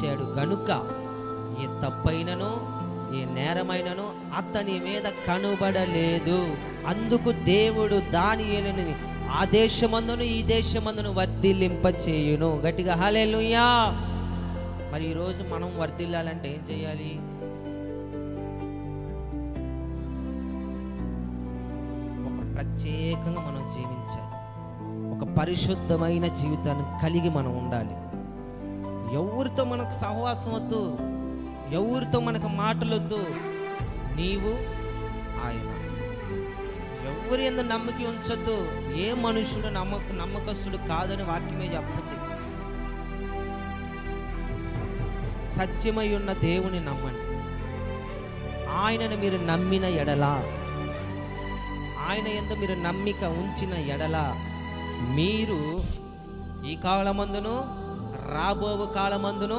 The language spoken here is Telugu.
చేశాడు గనుక ఏ తప్పైనను ఏ నేరమైనను అతని మీద కనుబడలేదు. అందుకు దేవుడు దానియేలుని ఆ దేశమందును ఈ దేశమందును వర్ధిల్లింప చేయును. గట్టిగా హల్లెలూయా. మరి ఈరోజు మనం వర్ధిల్లాలంటే ఏం చేయాలి? ఒక ప్రత్యేకంగా మనం జీవించాలి. ఒక పరిశుద్ధమైన జీవితాన్ని కలిగి మనం ఉండాలి. ఎవరితో మనకు సహవాసం వద్దు, ఎవరితో మనకు మాటలొద్దు. నీవు ఆయన. ఎవరి యందు నమ్మకి ఉంచొద్దు. ఏ మనుషుడు నమ్మకస్తుడు కాదని వాక్యమే చెప్తుంది. సత్యమై ఉన్న దేవుని నమ్మండి. ఆయనను మీరు నమ్మిన ఎడల, ఆయన యందు మీరు నమ్మిక ఉంచిన ఎడల, మీరు ఈ కాలమందును రాబోవు కాలమందును